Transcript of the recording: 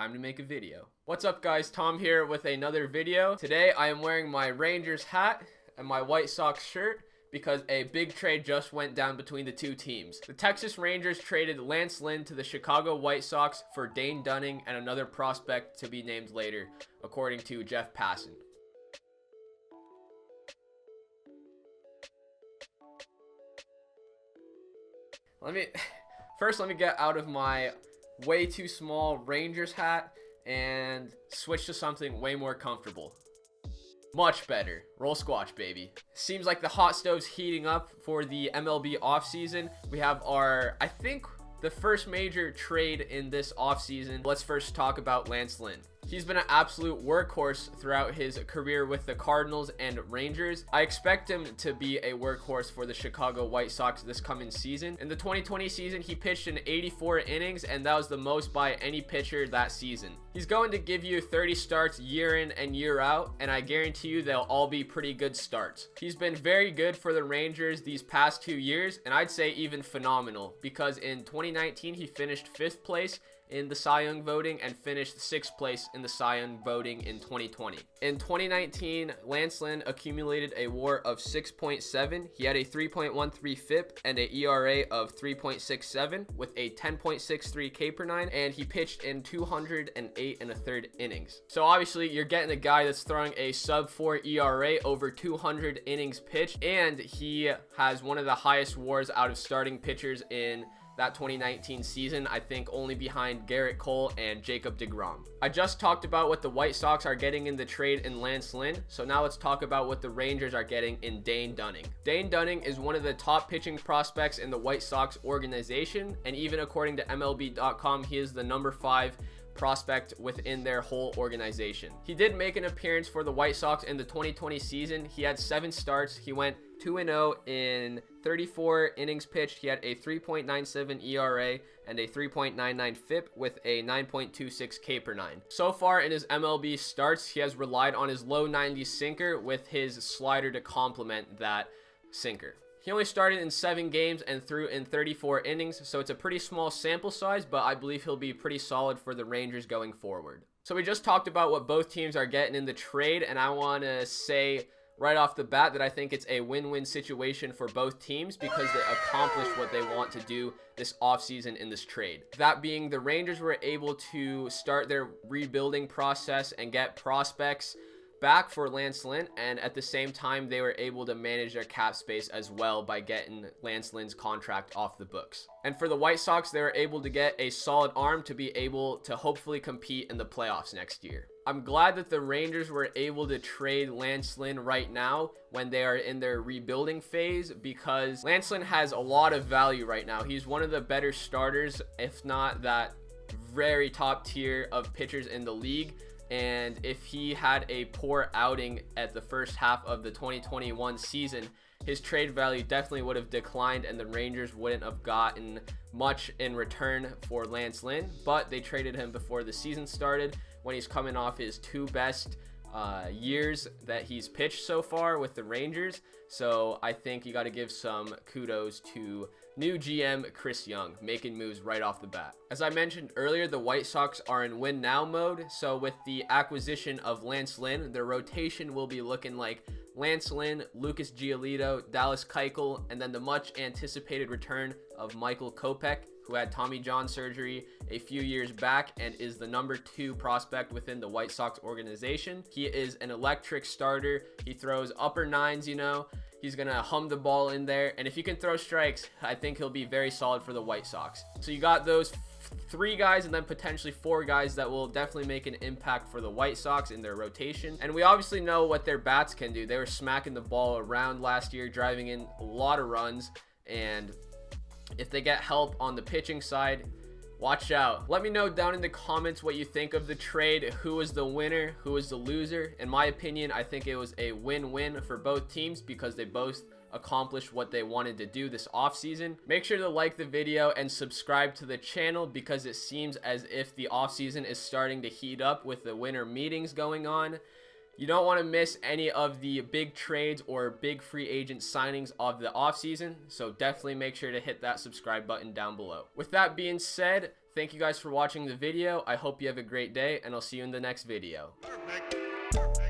time to make a video. What's up guys, Tom here with another video. Today I am wearing my Rangers hat and my White Sox shirt because a big trade just went down between the two teams. The Texas Rangers traded Lance Lynn to the Chicago White Sox for Dane Dunning and another prospect to be named later, according to Jeff Passan. Let me get out of my way too small Rangers hat and switch to something way more comfortable. Much better. Roll squatch, baby. Seems like the hot stove's heating up for the MLB offseason. We have our, I think, the first major trade in this offseason. Let's first talk about Lance Lynn. He's been an absolute workhorse throughout his career with the Cardinals and Rangers. I expect him to be a workhorse for the Chicago White Sox this coming season. In the 2020 season, he pitched in 84 innings, and that was the most by any pitcher that season. He's going to give you 30 starts year in and year out, and I guarantee you they'll all be pretty good starts. He's been very good for the Rangers these past 2 years, and I'd say even phenomenal, because in 2019 he finished 5th place in the Cy Young voting and finished 6th place in the Cy Young voting in 2020. In 2019, Lance Lynn accumulated a WAR of 6.7. He had a 3.13 FIP and a ERA of 3.67 with a 10.63 K per 9, and he pitched in 208 1/3 innings. So obviously you're getting a guy that's throwing a sub 4 ERA over 200 innings pitched, and he has one of the highest WARs out of starting pitchers in that 2019 season, I think only behind Garrett Cole and Jacob deGrom. I just talked about what the White Sox are getting in the trade in Lance Lynn, so now let's talk about what the Rangers are getting in Dane Dunning. Dane Dunning is one of the top pitching prospects in the White Sox organization, and even according to MLB.com, he is the number 5 prospect within their whole organization. He did make an appearance for the White Sox in the 2020 season. He had 7 starts. He went 2-0 in 34 innings pitched. He had a 3.97 ERA and a 3.99 FIP with a 9.26 K per 9. So far in his MLB starts, he has relied on his low 90s sinker with his slider to complement that sinker. He only started in 7 games and threw in 34 innings, so it's a pretty small sample size, but I believe he'll be pretty solid for the Rangers going forward. So we just talked about what both teams are getting in the trade, and I want to say right off the bat that I think it's a win-win situation for both teams because they accomplished what they want to do this offseason in this trade. That being, the Rangers were able to start their rebuilding process and get prospects back for Lance Lynn, and at the same time they were able to manage their cap space as well by getting Lance Lynn's contract off the books. And for the White Sox, they were able to get a solid arm to be able to hopefully compete in the playoffs next year. I'm glad that the Rangers were able to trade Lance Lynn right now when they are in their rebuilding phase, because Lance Lynn has a lot of value right now. He's one of the better starters, if not that very top tier of pitchers in the league. And if he had a poor outing at the first half of the 2021 season, his trade value definitely would have declined and the Rangers wouldn't have gotten much in return for Lance Lynn. But they traded him before the season started, when he's coming off his 2 best years that he's pitched so far with the Rangers. So I think you got to give some kudos to new GM Chris Young, making moves right off the bat. As I mentioned earlier, the White Sox are in win now mode, so with the acquisition of Lance Lynn, their rotation will be looking like Lance Lynn, Lucas Giolito, Dallas Keuchel, and then the much anticipated return of Michael Kopech, who had Tommy John surgery a few years back and is the number 2 prospect within the White Sox organization. He is an electric starter. He throws upper 9s, you know. He's going to hum the ball in there. And if he can throw strikes, I think he'll be very solid for the White Sox. So you got those 3 guys and then potentially 4 guys that will definitely make an impact for the White Sox in their rotation. And we obviously know what their bats can do. They were smacking the ball around last year, driving in a lot of runs. And if they get help on the pitching side, watch out. Let me know down in the comments what you think of the trade. Who was the winner? Who was the loser? In my opinion, I think it was a win-win for both teams because they both accomplished what they wanted to do this offseason. Make sure to like the video and subscribe to the channel because it seems as if the offseason is starting to heat up with the winter meetings going on. You don't want to miss any of the big trades or big free agent signings of the offseason, so definitely make sure to hit that subscribe button down below. With that being said, Thank you guys for watching the video. I hope you have a great day, and I'll see you in the next video. Perfect.